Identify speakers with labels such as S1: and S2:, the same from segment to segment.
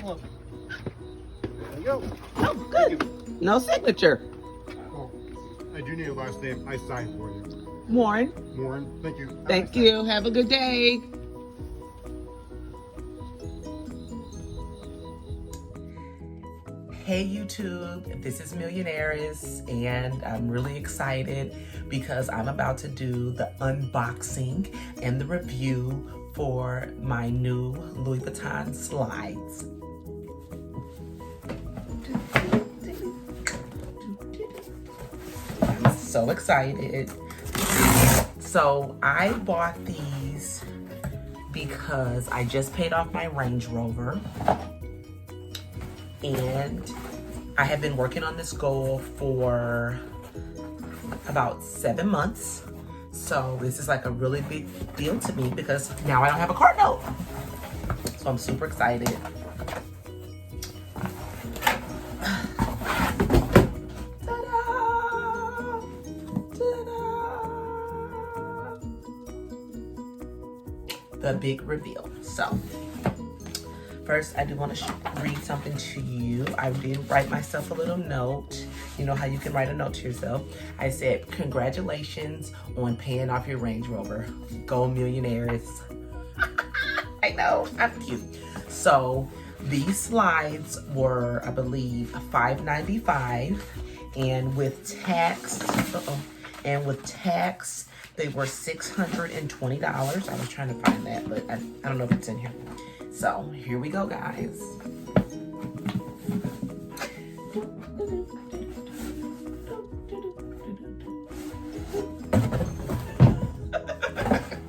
S1: problem. There you go.
S2: Oh, good. No signature.
S1: Oh, I do need a last name. I signed for you.
S2: Warren.
S1: Warren, thank you.
S2: Thank you. Have a good day. Hey YouTube, this is Millionaires, and I'm really excited because I'm about to do the unboxing and the review for my new Louis Vuitton slides. I'm so excited. So I bought these because I just paid off my Range Rover. And I have been working on this goal for about 7 months. So this is like a really big deal to me because now I don't have a car note. So I'm super excited. Ta-da! Ta-da! The big reveal. So first, I do want to read something to you. I did write myself a little note. You know how you can write a note to yourself. I said, congratulations on paying off your Range Rover. Go Millionaires. I know, I'm cute. So these slides were, I believe, $5.95, and with tax, they were $620. I was trying to find that, but I don't know if it's in here. So here we go, guys.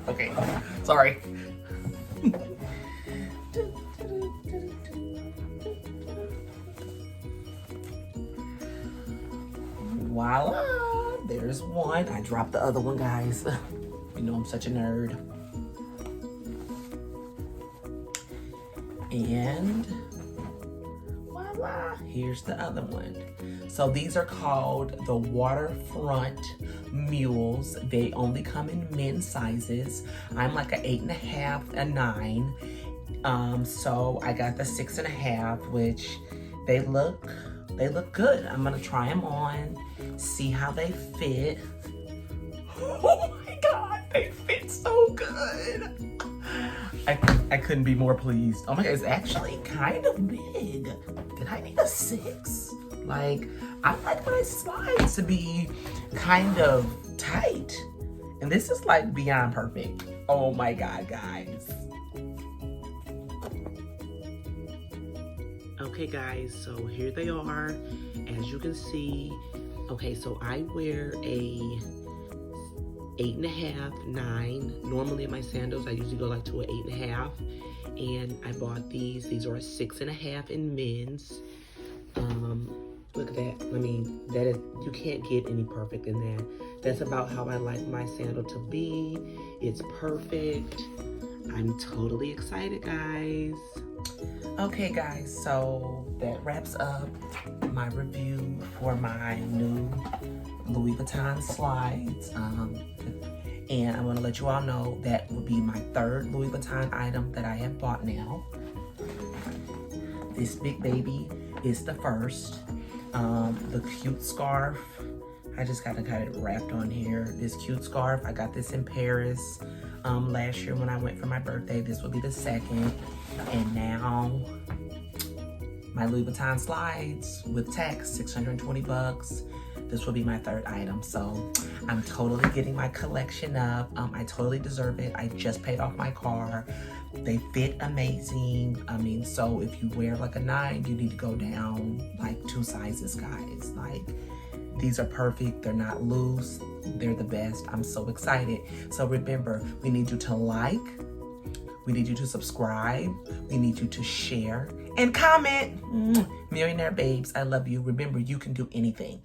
S2: Okay, sorry. Voila, there's one. I dropped the other one, guys. You know I'm such a nerd. And voila, here's the other one. So these are called the Waterfront Mules. They only come in men's sizes. I'm like an 8.5, a 9. So I got the 6.5, which they look good. I'm gonna try them on, see how they fit. Oh my God, they fit so good. I couldn't be more pleased. Oh my God, it's actually kind of big. Did I need a 6? Like, I like my slides to be kind of tight. And this is like beyond perfect. Oh my God, guys. Okay guys, so here they are. As you can see, okay, so I wear a 8.5, 9. Normally in my sandals, I usually go like to an 8.5. And I bought these. These are a 6.5 in men's. Look at that. I mean, that is, you can't get any perfect in that. That's about how I like my sandal to be. It's perfect. I'm totally excited, guys. Okay, guys, so that wraps up my review for my new Louis Vuitton slides. And I want to let you all know that will be my 3rd Louis Vuitton item that I have bought now. This big baby is the first. The cute scarf, I just got it wrapped on here. This cute scarf, I got this in Paris last year when I went for my birthday. This will be the 2nd. And now my Louis Vuitton slides with tax, 620 bucks. This will be my 3rd item. So I'm totally getting my collection up. I totally deserve it. I just paid off my car. They fit amazing. I mean, so if you wear like a 9, you need to go down like 2 sizes, guys. Like, these are perfect. They're not loose. They're the best. I'm so excited. So remember, we need you to like, we need you to subscribe, we need you to share and comment. Millionaire babes, I love you. Remember, you can do anything.